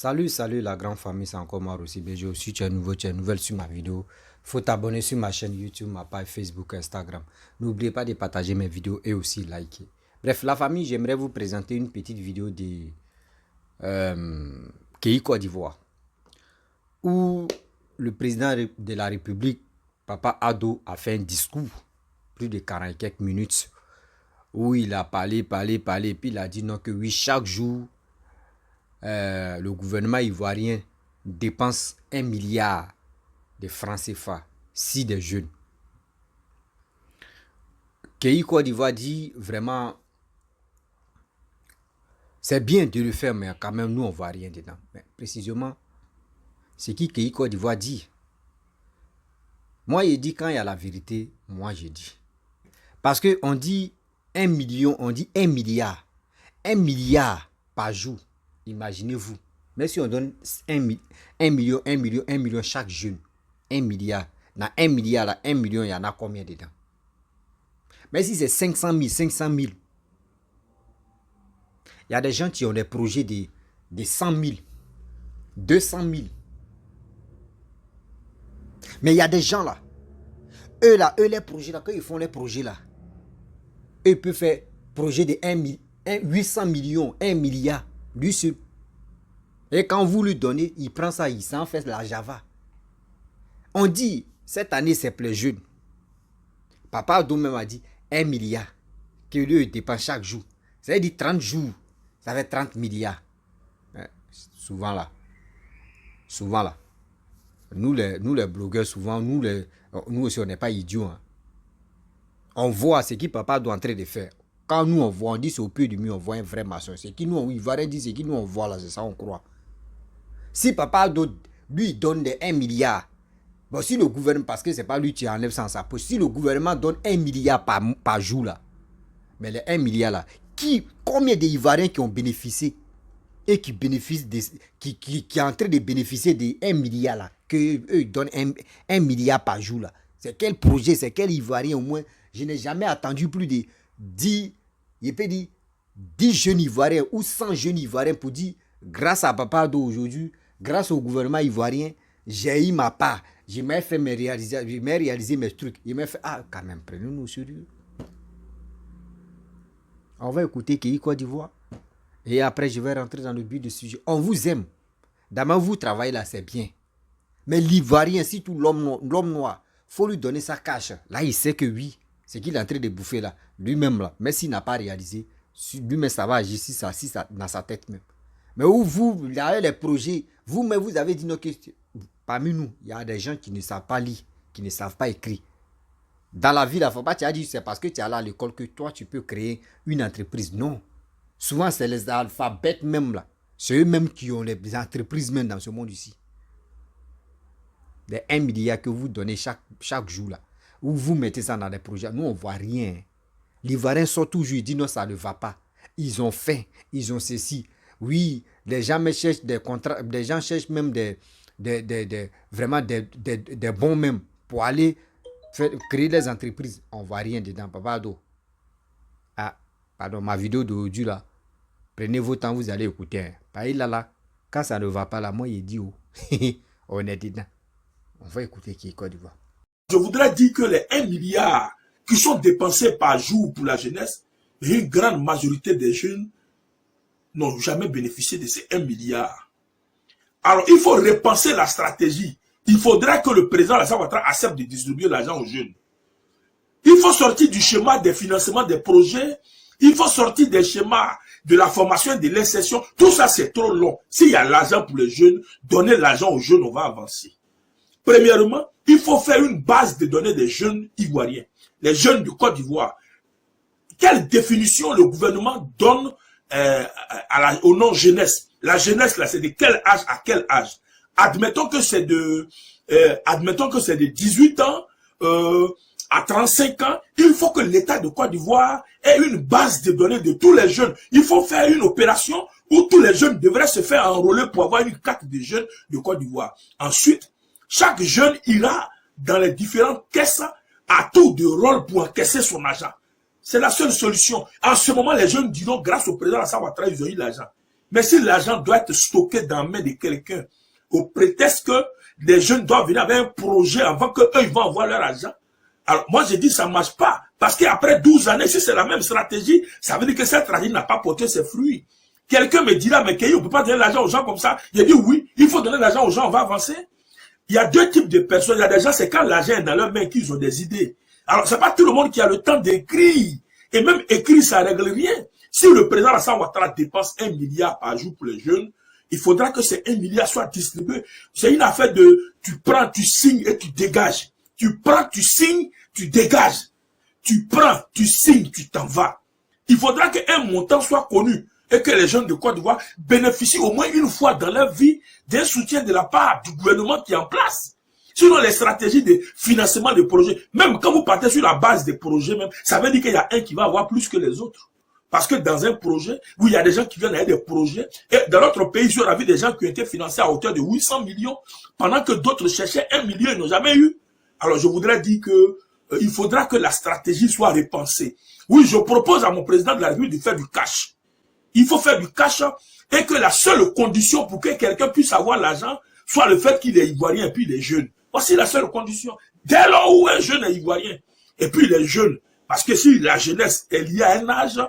Salut la grande famille, c'est encore moi aussi. Béjo. Si tu es nouveau, tu es nouvelle sur ma vidéo, faut t'abonner sur ma chaîne YouTube, ma page Facebook, Instagram. N'oubliez pas de partager mes vidéos et aussi liker. Bref, la famille, j'aimerais vous présenter une petite vidéo de Pays Côte d'Ivoire, où le président de la République, Papa Ado, a fait un discours, plus de 40 et quelques minutes, où il a parlé, puis il a dit non, que oui, chaque jour, le gouvernement ivoirien dépense 1 milliard de francs CFA si des jeunes. Pays Côte d'Ivoire dit vraiment, c'est bien de le faire, mais quand même, nous, on ne voit rien dedans. Mais précisément, ce qui Pays Côte d'Ivoire dit. Moi, il dit quand il y a la vérité, moi, je dis. Parce qu'on dit 1 million, on dit 1 milliard. 1 milliard par jour. Imaginez-vous. Mais si on donne 1 million chaque jeune, 1 milliard. Dans 1 milliard, là, 1 million, il y en a combien dedans? Mais si c'est 500 000, il y a des gens qui ont des projets de 100 000, 200 000. Mais il y a des gens là, les projets là, quand ils font les projets là, eux peuvent faire projet de 800 millions, 1 milliard, lui seul. Et quand vous lui donnez, il prend ça, il s'en fait la Java. On dit, cette année c'est pour les jeunes. Papa Ado même a dit 1 milliard que lui dépense chaque jour. Ça veut dire 30 jours, ça fait 30 milliards. Souvent là. Nous les blogueurs, souvent, nous aussi, on n'est pas idiots. Hein. On voit ce que Papa doit en train de faire. Quand nous, on voit, on dit c'est au pied du mur, on voit un vrai maçon. C'est qui nous, il va rien dire, c'est qui nous, on voit là, c'est ça, on croit. Si Papa lui donne des 1 milliard, bon, si le gouvernement, parce que c'est pas lui qui enlève ça en sa poche, si le gouvernement donne 1 milliard par jour là, mais les 1 milliard là, combien d'Ivoiriens qui ont bénéficié et qui bénéficient, qui est en train de bénéficier des 1 milliard là, qu'eux donnent 1 milliard par jour là. C'est quel projet, c'est quel Ivoirien au moins. Je n'ai jamais attendu plus de 10 jeunes Ivoiriens ou 100 jeunes Ivoiriens pour dire, grâce à Papa Ado aujourd'hui, grâce au gouvernement ivoirien, j'ai eu ma part. Je m'ai fait réaliser mes trucs. Il m'a fait, quand même, prenez-nous au sérieux. On va écouter Pays Côte d'Ivoire. Et après, je vais rentrer dans le but du sujet. On vous aime. D'abord, vous travaillez là, c'est bien. Mais l'Ivoirien, si tout l'homme noir, il faut lui donner sa cache. Là, il sait que oui, c'est qu'il est en train de bouffer là. Lui-même là. Mais s'il n'a pas réalisé, lui-même, ça va agir dans sa tête même. Mais où vous, il y a les projets, vous-même, vous avez dit nos questions. Parmi nous, il y a des gens qui ne savent pas lire, qui ne savent pas écrire. Dans la vie, il ne faut pas te dire c'est parce que tu es allé à l'école que toi, tu peux créer une entreprise. Non. Souvent, c'est les alphabets même là. C'est eux-mêmes qui ont les entreprises même dans ce monde ici. Les 1 milliard que vous donnez chaque jour là. Où vous mettez ça dans des projets. Nous, on ne voit rien. L'Ivoirien sort toujours, il dit non, ça ne va pas. Ils ont faim, ils ont ceci. Oui, les gens me cherchent des contrats, les gens cherchent même vraiment des bons même pour aller créer des entreprises. On ne voit rien dedans, Papa Ado. Pardon, ma vidéo d'aujourd'hui là. Prenez vos temps, vous allez écouter. Hein. Par là, quand ça ne va pas là, moi, il dit oh, on est dedans. On va écouter qui est Côte d'Ivoire. Je voudrais dire que les 1 milliard qui sont dépensés par jour pour la jeunesse, une grande majorité des jeunes n'ont jamais bénéficié de ces 1 milliard. Alors, il faut repenser la stratégie. Il faudrait que le président Alassane Ouattara accepte de distribuer l'argent aux jeunes. Il faut sortir du schéma des financements des projets. Il faut sortir des schémas de la formation et de l'insertion. Tout ça, c'est trop long. S'il y a l'argent pour les jeunes, donner l'argent aux jeunes, on va avancer. Premièrement, il faut faire une base de données des jeunes ivoiriens. Les jeunes de Côte d'Ivoire. Quelle définition le gouvernement donne au nom jeunesse? La jeunesse, là, c'est de quel âge à quel âge? Admettons que c'est de 18 ans à 35 ans. Il faut que l'État de Côte d'Ivoire ait une base de données de tous les jeunes. Il faut faire une opération où tous les jeunes devraient se faire enrôler pour avoir une carte de jeunes de Côte d'Ivoire. Ensuite, chaque jeune ira dans les différentes caisses à tour de rôle pour encaisser son argent. C'est la seule solution. En ce moment, les jeunes diront, grâce au président Alassane Ouattara, ils ont eu l'argent. Mais si l'argent doit être stocké dans la main de quelqu'un, au prétexte que les jeunes doivent venir avec un projet avant qu'eux, ils vont avoir leur argent, alors moi je dis ça ne marche pas. Parce qu'après 12 années, si c'est la même stratégie, ça veut dire que cette stratégie n'a pas porté ses fruits. Quelqu'un me dira, mais Kéhi, on ne peut pas donner l'argent aux gens comme ça. Il dit oui, il faut donner l'argent aux gens, on va avancer. Il y a deux types de personnes. Il y a des gens, c'est quand l'argent est dans leurs mains qu'ils ont des idées. Alors, c'est pas tout le monde qui a le temps d'écrire. Et même écrire, ça ne règle rien. Si le président Alassane Ouattara dépense 1 milliard par jour pour les jeunes, il faudra que ces 1 milliard soit distribué. C'est une affaire de, tu prends, tu signes et tu dégages. Tu prends, tu signes, tu dégages. Tu prends, tu signes, tu t'en vas. Il faudra qu'un montant soit connu et que les jeunes de Côte d'Ivoire bénéficient au moins une fois dans leur vie d'un soutien de la part du gouvernement qui est en place. Sinon, les stratégies de financement des projets, même quand vous partez sur la base des projets, même, ça veut dire qu'il y a un qui va avoir plus que les autres. Parce que dans un projet, où il y a des gens qui viennent avec des projets, et dans notre pays, on a vu des gens qui ont été financés à hauteur de 800 millions, pendant que d'autres cherchaient 1 million, ils n'ont jamais eu. Alors, je voudrais dire que il faudra que la stratégie soit repensée. Oui, je propose à mon président de la République de faire du cash. Il faut faire du cash et que la seule condition pour que quelqu'un puisse avoir l'argent soit le fait qu'il est ivoirien et puis il est jeune. Voici la seule condition. Dès lors où un jeune est ivoirien et puis il est jeune, parce que si la jeunesse est liée à un âge,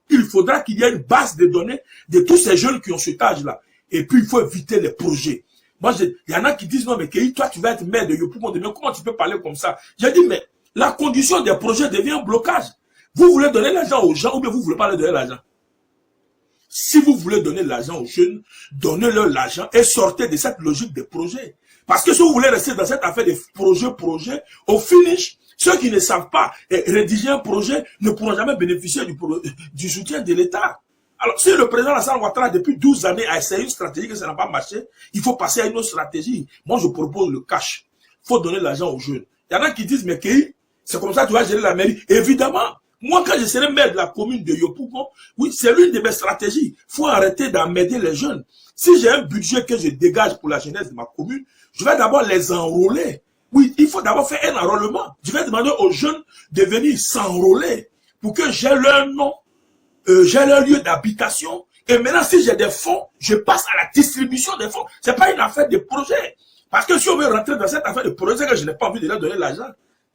il faudra qu'il y ait une base de données de tous ces jeunes qui ont cet âge-là. Et puis il faut éviter les projets. Moi, il y en a qui disent non, mais Kéhi, toi tu vas être maire de Yopougon demain, comment tu peux parler comme ça? J'ai dit, mais la condition des projets devient un blocage. Vous voulez donner l'argent aux gens ou bien vous ne voulez pas leur donner l'argent? Si vous voulez donner l'argent aux jeunes, donnez-leur l'argent et sortez de cette logique des projets. Parce que si vous voulez rester dans cette affaire de projet, au finish, ceux qui ne savent pas rédiger un projet ne pourront jamais bénéficier du soutien de l'État. Alors, si le président Alassane Ouattara, depuis 12 années, a essayé une stratégie que ça n'a pas marché, il faut passer à une autre stratégie. Moi, je propose le cash. Il faut donner l'argent aux jeunes. Il y en a qui disent, mais Kéhi, c'est comme ça que tu vas gérer la mairie. Évidemment, moi, quand je serai maire de la commune de Yopougon, oui, c'est l'une de mes stratégies. Il faut arrêter d'emmerder les jeunes. Si j'ai un budget que je dégage pour la jeunesse de ma commune, je vais d'abord les enrôler. Oui, il faut d'abord faire un enrôlement. Je vais demander aux jeunes de venir s'enrôler pour que j'ai leur nom, j'ai leur lieu d'habitation. Et maintenant, si j'ai des fonds, je passe à la distribution des fonds. C'est pas une affaire de projet. Parce que si on veut rentrer dans cette affaire de projet, que je n'ai pas envie de leur donner l'argent.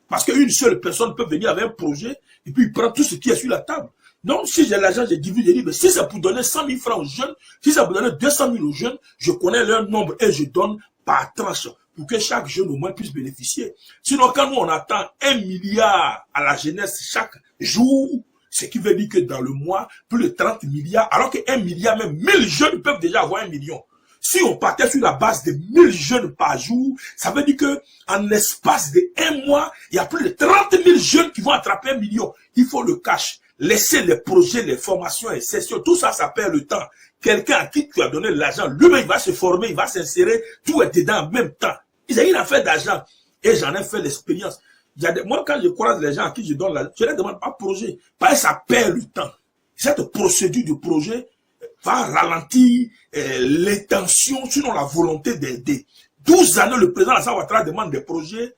Parce qu'une seule personne peut venir avec un projet et puis il prend tout ce qui est sur la table. Donc, si j'ai l'argent, je divise, je dis, mais si c'est pour donner 100 000 francs aux jeunes, si c'est pour donner 200 000 aux jeunes, je connais leur nombre et je donne par tranche pour que chaque jeune au moins puisse bénéficier. Sinon, quand nous, on attend 1 milliard à la jeunesse chaque jour, ce qui veut dire que dans le mois, plus de 30 milliards, alors que 1 milliard, même 1000 jeunes peuvent déjà avoir 1 million. Si on partait sur la base de 1000 jeunes par jour, ça veut dire que en espace de 1 mois, il y a plus de 30 000 jeunes qui vont attraper 1 million. Il faut le cash. Laisser les projets, les formations et sessions, tout ça, ça perd le temps. Quelqu'un à qui tu as donné l'argent, lui-même, il va se former, il va s'insérer, tout est dedans en même temps. Il y a une affaire d'argent. Et j'en ai fait l'expérience. Moi, quand je croise les gens à qui je donne l'argent, je ne les demande pas projet. Parce que ça perd le temps. Cette procédure de projet va ralentir l'intention, sinon la volonté d'aider. 12 années, le président Alassane Ouattara demande des projets,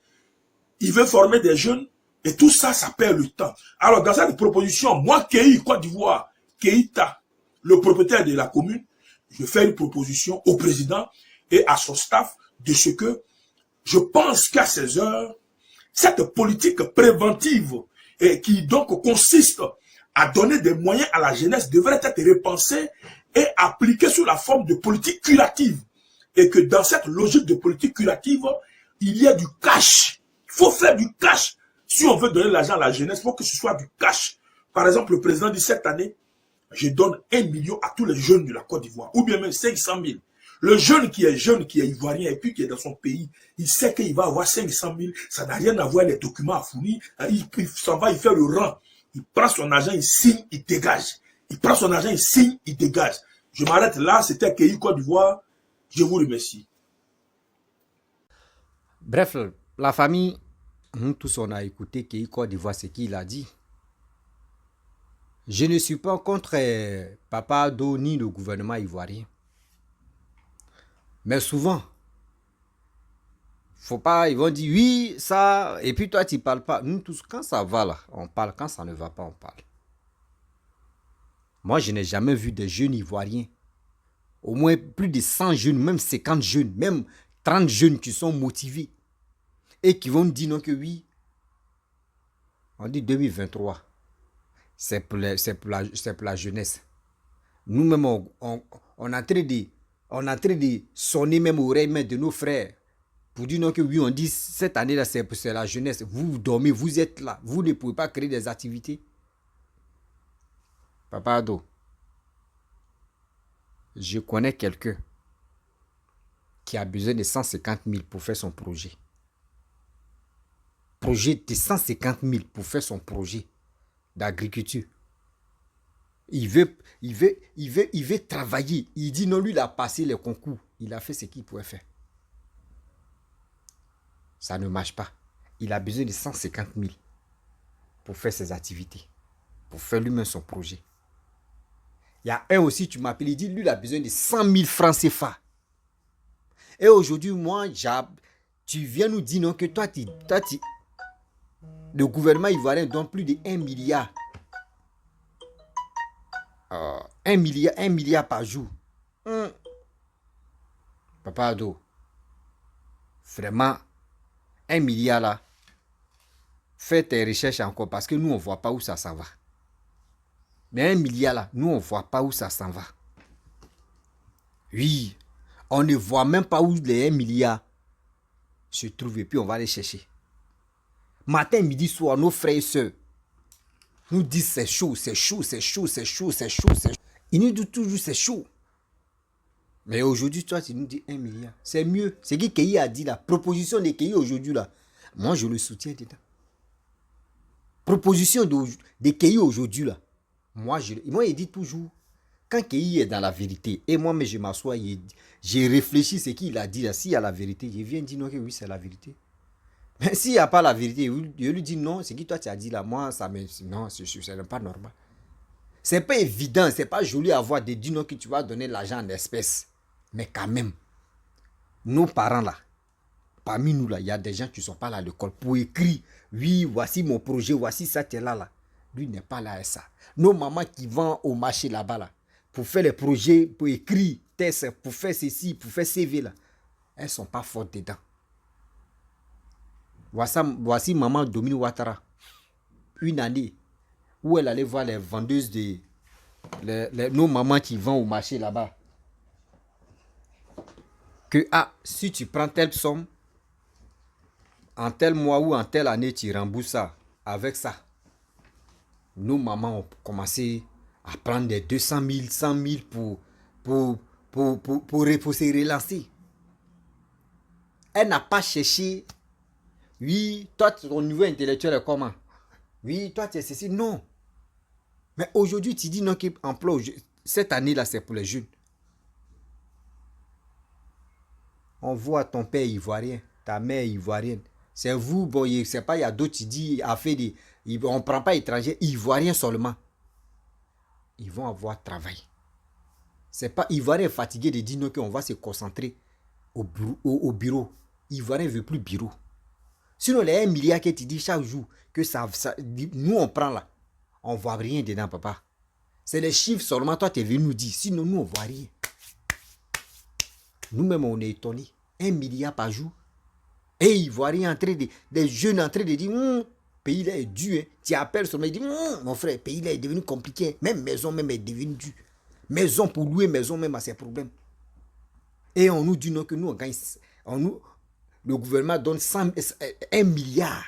il veut former des jeunes, et tout ça, ça perd le temps. Alors, dans cette proposition, moi, Kéhi, Côte d'Ivoire, Keïta, le propriétaire de la commune, je fais une proposition au président et à son staff de ce que je pense qu'à ces heures, cette politique préventive et qui donc consiste à donner des moyens à la jeunesse devrait être repensée et appliquée sous la forme de politique curative. Et que dans cette logique de politique curative, il y a du cash. Il faut faire du cash. Si on veut donner l'argent à la jeunesse, il faut que ce soit du cash. Par exemple, le président dit cette année, je donne 1 million à tous les jeunes de la Côte d'Ivoire, ou bien même 500 000. Le jeune, qui est ivoirien, et puis qui est dans son pays, il sait qu'il va avoir 500 000, ça n'a rien à voir avec les documents à fournir, il s'en va, il fait le rang, il prend son argent, il signe, il dégage. Il prend son argent, il signe, il dégage. Je m'arrête là, c'était Kéhi Côte d'Ivoire, je vous remercie. Bref, la famille, nous tous on a écouté Kéhi Côte d'Ivoire, ce qu'il a dit. Je ne suis pas contre Papa Ado ni le gouvernement ivoirien. Mais souvent, faut pas, ils vont dire oui, ça, et puis toi tu parles pas. Nous tous, quand ça va là, on parle, quand ça ne va pas, on parle. Moi, je n'ai jamais vu de jeunes Ivoiriens Au moins plus de 100 jeunes, même 50 jeunes, même 30 jeunes qui sont motivés et qui vont dire non que oui, on dit 2023, c'est pour la jeunesse. Nous-mêmes, on est en train de sonner même aux oreilles de nos frères pour dire non que oui, on dit cette année-là, c'est la jeunesse. Vous dormez, vous êtes là, vous ne pouvez pas créer des activités. Papa Ado, je connais quelqu'un qui a besoin de 150 000 pour faire son projet. Projet de 150 000 pour faire son projet d'agriculture. Il veut travailler. Il dit non, lui, il a passé les concours. Il a fait ce qu'il pouvait faire. Ça ne marche pas. Il a besoin de 150 000 pour faire ses activités. Pour faire lui-même son projet. Il y a un aussi, tu m'appelles, il dit, lui, il a besoin de 100 000 francs CFA. Et aujourd'hui, moi, tu viens nous dire non, que toi, le gouvernement ivoirien donne plus de 1 milliard. 1 milliard par jour. Papa Ado, vraiment, 1 milliard là, fais tes recherches encore parce que nous, on ne voit pas où ça s'en va. Mais 1 milliard là, nous, on ne voit pas où ça s'en va. Oui, on ne voit même pas où les 1 milliard se trouvent et puis on va les chercher. Matin, midi, soir, nos frères et sœurs nous disent c'est chaud, c'est chaud, c'est chaud, c'est chaud, c'est chaud, c'est chaud. Ils nous disent toujours c'est chaud. Mais aujourd'hui, toi, tu nous dis 1 milliard. C'est mieux. C'est ce que Keï a dit là. Proposition de Keï aujourd'hui là. Moi, je le soutiens dedans. Proposition de Keï aujourd'hui là. Moi, il dit toujours, quand Keï est dans la vérité, et moi, mais je m'assois, j'ai réfléchi ce qu'il a dit là. S'il y a la vérité, je viens dire non, que oui, c'est la vérité. Mais s'il n'y a pas la vérité, je lui dis non, ce que toi tu as dit là, moi, ça me. Non, c'est pas normal. C'est pas évident, c'est pas joli à voir de dire non que tu vas donner l'argent en espèces. Mais quand même, nos parents là, parmi nous là, il y a des gens qui ne sont pas là à l'école pour écrire, oui, voici mon projet, voici ça, tu es là. Lui n'est pas là à ça. Nos mamans qui vont au marché là-bas là, pour faire les projets, pour écrire, test, pour faire ceci, pour faire CV là, elles ne sont pas fortes dedans. Voici maman Dominique Ouattara, une année où elle allait voir les vendeuses nos mamans qui vont au marché là-bas. Que si tu prends telle somme, en tel mois ou en telle année, tu rembourses ça. Avec ça, nos mamans ont commencé à prendre des 200 000, 100 000 pour se relancer. Elle n'a pas cherché. Oui, toi, ton niveau intellectuel est comment? Oui, toi, tu es ceci. Non. Mais aujourd'hui, tu dis non, qu'emploi, cette année-là, c'est pour les jeunes. On voit ton père ivoirien, ta mère ivoirienne. C'est vous, bon, c'est pas, il y a d'autres qui disent, on ne prend pas étranger, ivoirien seulement. Ils vont avoir travail. C'est pas ivoirien fatigué de dire non, qu'on va se concentrer au bureau. Ivoirien ne veut plus bureau. Sinon, les 1 milliard que tu dis chaque jour, que nous on prend là, on ne voit rien dedans, papa. C'est les chiffres seulement, toi tu es venu nous dire. Sinon, nous on ne voit rien. Nous-mêmes, on est étonnés. 1 milliard par jour. Et Ivoiriens des jeunes en train de dire, pays là est dû. Hein. Tu appelles seulement, il dit, mon frère, pays là est devenu compliqué. Même maison même est devenue due. Maison pour louer, maison même a ses problèmes. Et on nous dit non, que nous on gagne. Le gouvernement donne 1 milliard.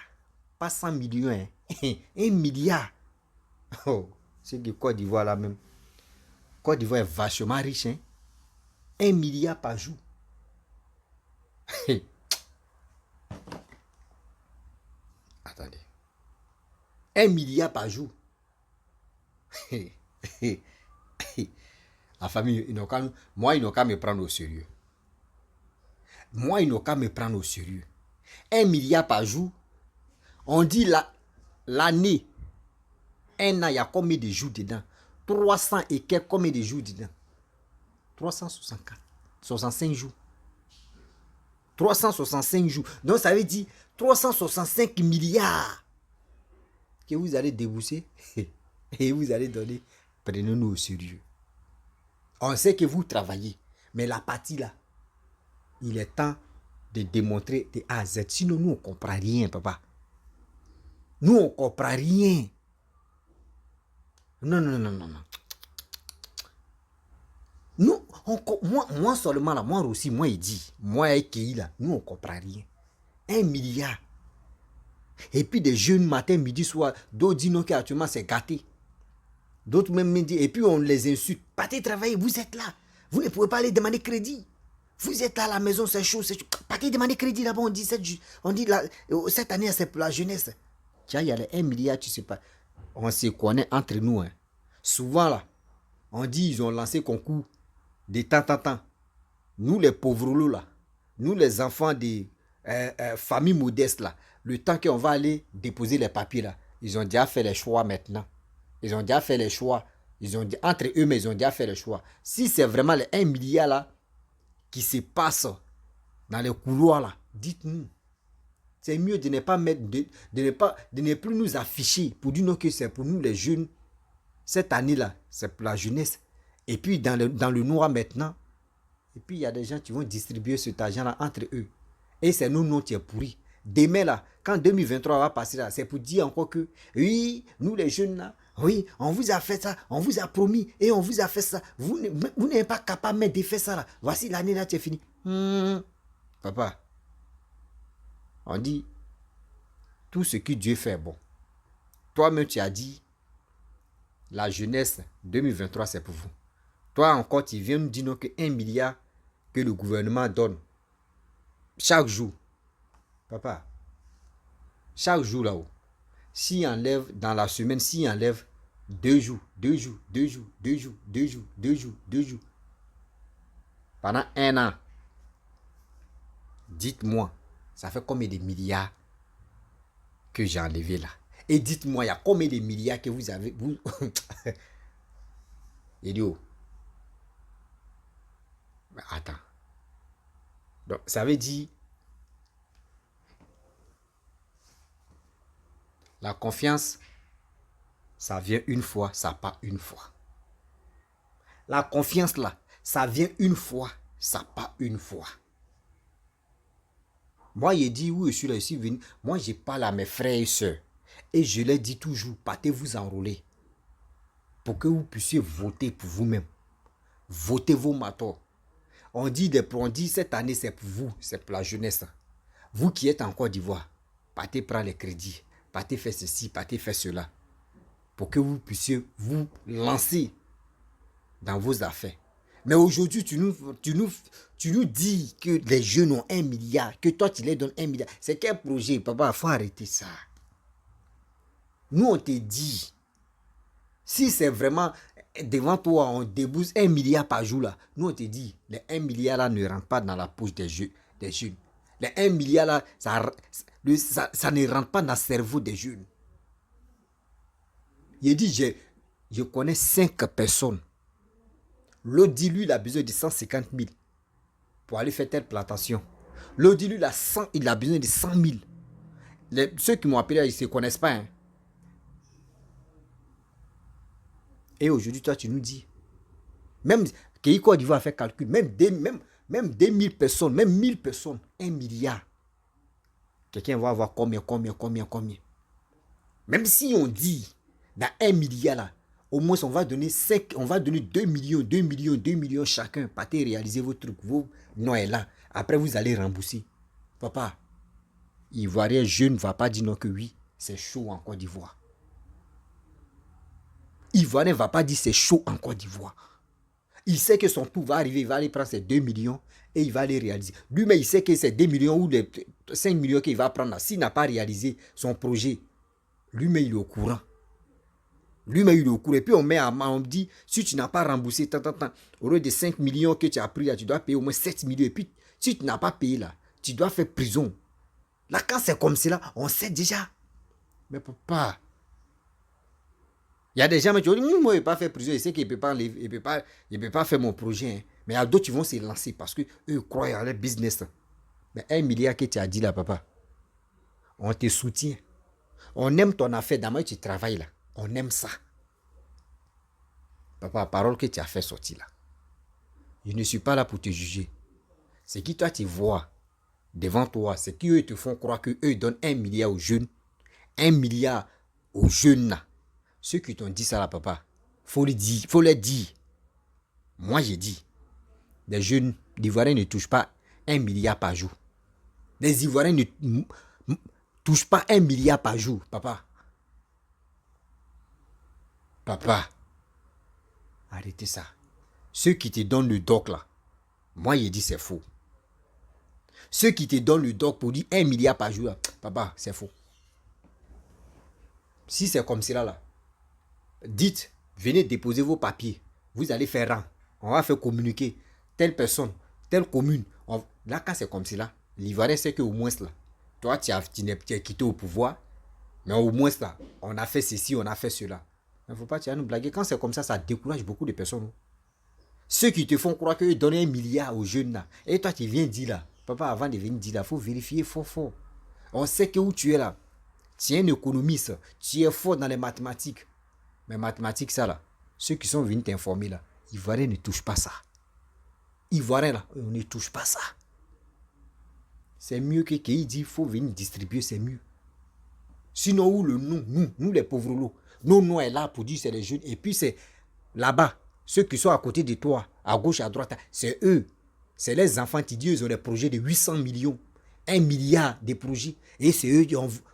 Pas 100 millions. Hein. 1 milliard. Oh, c'est que Côte d'Ivoire là même. Côte d'Ivoire est vachement riche. Hein. 1 milliard par jour. Attendez. 1 milliard par jour. La famille, moi, ils n'ont qu'à me prendre au sérieux. Moi, ils n'ont qu'à me prendre au sérieux. 1 milliard par jour. On dit l'année. Un an, il y a combien de jours dedans? 300 et quelques, combien de jours dedans? 364. 65 jours. 365 jours. Donc, ça veut dire 365 milliards que vous allez débourser et vous allez donner. Prenez-nous au sérieux. On sait que vous travaillez. Mais la partie là, il est temps de démontrer de A à Z. Sinon, nous, on ne comprend rien, papa. Nous, on ne comprend rien. Non, non, non, non, non. Nous, moi seulement là, moi aussi, moi il dit, moi et Kei là, nous, on ne comprend rien. 1 milliard. Et puis des jeunes matin, midi, soir, d'autres disent non qu'actuellement c'est gâté. D'autres même me disent, et puis on les insulte. Partez travailler, vous êtes là. Vous ne pouvez pas aller demander crédit. Vous êtes là à la maison, c'est chaud, c'est chaud. Partez demander crédit là-bas, on dit cette année, c'est pour la jeunesse. Tiens, il y a les 1 milliard, tu sais pas. On se connaît entre nous. Hein. Souvent là, on dit ils ont lancé concours de temps. Nous les pauvres là, nous les enfants des familles modestes là, le temps qu'on va aller déposer les papiers là, ils ont déjà fait les choix maintenant. Ils ont déjà fait les choix. Entre eux, mais ils ont déjà fait les choix. Si c'est vraiment les 1 milliard là qui se passe dans les couloirs là, dites-nous. C'est mieux de ne pas mettre, de ne plus nous afficher pour dire non que c'est pour nous les jeunes. Cette année-là, c'est pour la jeunesse. Et puis dans le noir maintenant, et puis il y a des gens qui vont distribuer cet argent-là entre eux. Et c'est nous qui est pourri. Demain là, quand 2023 va passer là, c'est pour dire encore que, oui, nous les jeunes là, oui, on vous a fait ça, on vous a promis et on vous a fait ça. Vous n'êtes pas capable même de faire ça là. Voici l'année là, tu es fini. Papa, on dit, tout ce que Dieu fait bon. Toi-même, tu as dit, la jeunesse 2023, c'est pour vous. Toi encore, tu viens nous dire non que 1 milliard que le gouvernement donne chaque jour. Papa, chaque jour là-haut, s'il enlève dans la semaine, s'il enlève 2 jours, pendant 1 an, dites-moi, ça fait combien de milliards que j'ai enlevé là? Et dites-moi, il y a combien de milliards que vous avez? Idiot. Mais attends. Donc, ça veut dire, la confiance, ça vient une fois, ça part une fois. La confiance là, ça vient une fois, ça part une fois. Moi, j'ai dit, oui, je suis là, je suis venu. Moi, je parle à mes frères et soeurs. Et je leur dis toujours, partez vous enrôler. Pour que vous puissiez voter pour vous-même. Votez vos matons. On dit cette année, c'est pour vous, c'est pour la jeunesse. Vous qui êtes en Côte d'Ivoire, partez prendre les crédits. Partez faire ceci, partez faire cela. Pour que vous puissiez vous lancer dans vos affaires. Mais aujourd'hui, tu nous dis que les jeunes ont 1 milliard, que toi tu les donnes 1 milliard. C'est quel projet, papa? Il faut arrêter ça. Nous, on te dit, si c'est vraiment devant toi, on débourse 1 milliard par jour là. Nous, on te dit, les 1 milliard là ne rentrent pas dans la poche des jeunes. Les 1 milliard là, ça ne rentre pas dans le cerveau des jeunes. Il dit, je connais 5 personnes. L'autre dit, lui, il a besoin de 150 000 pour aller faire telle plantation. L'autre dit, lui, il a besoin de 100 000. Ceux qui m'ont appelé, ils ne se connaissent pas. Hein. Et aujourd'hui, toi, tu nous dis, même Kei Côte d'Ivoire a fait calcul, même 2000 personnes, même 1000 personnes, 1 milliard. Quelqu'un va avoir combien? Même si on dit, dans 1 milliard là, au moins on va donner 2 millions chacun. Partez réaliser vos trucs, vos Noël là. Après vous allez rembourser. Papa, Ivoirien jeune ne va pas dire non que oui, c'est chaud en Côte d'Ivoire. Ivoirien ne va pas dire c'est chaud en Côte d'Ivoire. Il sait que son tour va arriver, il va aller prendre ses 2 millions et il va les réaliser. Lui-même, il sait que c'est 2 millions ou les 5 millions qu'il va prendre là. S'il n'a pas réalisé son projet, lui-même, il est au courant. Et puis on dit, si tu n'as pas remboursé, au lieu de 5 millions que tu as pris là, tu dois payer au moins 7 millions. Et puis, si tu n'as pas payé là, tu dois faire prison. Là, quand c'est comme cela, on sait déjà. Mais papa, il y a des gens qui disent, moi, je ne vais pas faire prison. Il sait qu'il ne peut pas faire mon projet. Hein. Mais il y a d'autres qui vont se lancer parce qu'eux croient à leur business. Mais 1 milliard que tu as dit là, papa, on te soutient. On aime ton affaire. D'abord, tu travailles là. On aime ça. Papa, la parole que tu as fait sortir là. Je ne suis pas là pour te juger. C'est qui toi tu vois devant toi, c'est qui eux te font croire qu'eux ils donnent 1 milliard aux jeunes. 1 milliard aux jeunes là. Ceux qui t'ont dit ça là, papa, faut les dire, faut les dire. Moi j'ai dit, les jeunes d'Ivoiriens ne touchent pas 1 milliard par jour. Les Ivoiriens ne touchent pas 1 milliard par jour, papa. Papa, arrêtez ça. Ceux qui te donnent le doc là, moi j'ai dit c'est faux. Ceux qui te donnent le doc pour dire 1 milliard par jour là, papa, c'est faux. Si c'est comme cela là, dites, venez déposer vos papiers. Vous allez faire rang. On va faire communiquer telle personne, telle commune. Là, quand c'est comme cela, l'Ivoirien sait qu'au moins là, toi, tu es quitté au pouvoir, mais au moins là, on a fait ceci, on a fait cela. Il ne faut pas nous blaguer. Quand c'est comme ça décourage beaucoup de personnes. Ceux qui te font croire qu'ils donnent 1 milliard aux jeunes là, et toi, tu viens dire là, papa, avant de venir dire là, il faut vérifier fort. On sait que où tu es là. Tu es un économiste, tu es fort dans les mathématiques. Mais mathématiques, ça là, ceux qui sont venus t'informer là, Ivoiriens ne touchent pas ça. Ivoiriens là, on ne touche pas ça. C'est mieux que qu'il dit, il faut venir distribuer, c'est mieux. Sinon, où le nous les pauvres lots, nos noms est là pour dire c'est les jeunes. Et puis c'est là-bas, ceux qui sont à côté de toi, à gauche, à droite, c'est eux. C'est les enfants qui disent, ils ont des projets de 800 millions. 1 milliard de projets. Et c'est eux,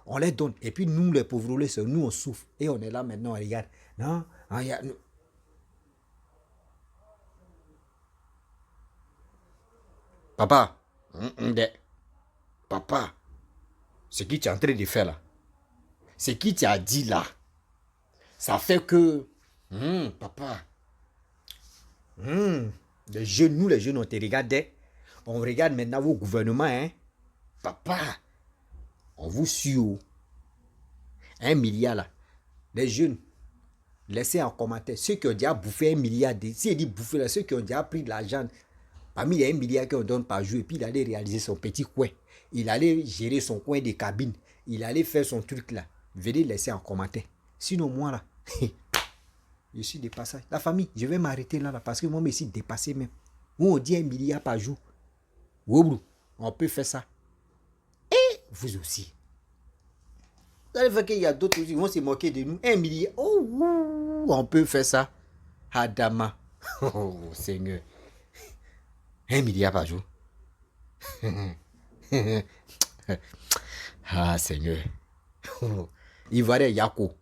on les donne. Et puis nous, les pauvres, nous, on souffre. Et on est là maintenant, on regarde. Non, regarde. Papa, papa, ce que tu es en train de faire là, ce qui t'a dit là, ça fait que, papa, les jeunes, nous les jeunes, on te regardait. On regarde maintenant vos gouvernements, hein. Papa, on vous suit. 1 milliard là. Les jeunes, laissez en commentaire. Ceux qui ont déjà bouffé 1 milliard, si il dit bouffer là, ceux qui ont déjà pris de l'argent, parmi les 1 milliard qu'on donne par jour, et puis il allait réaliser son petit coin. Il allait gérer son coin de cabine. Il allait faire son truc là. Venez laisser en commentaire. Sinon, moi là, je suis dépassé. La famille, je vais m'arrêter là, parce que moi, je suis dépassé même. Où on dit 1 milliard par jour. On peut faire ça. Et vous aussi. Vous allez voir qu'il y a d'autres qui vont se moquer de nous. 1 milliard. On peut faire ça. Adama. Oh, Seigneur. 1 milliard par jour. Ah, Seigneur. Ivoirien, Yako.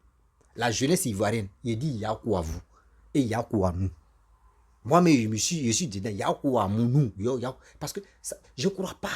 La jeunesse ivoirienne, il dit Yako à vous. Et Yako à nous. Moi, mais je suis dedans. Yako à nous. Parce que ça, je ne crois pas.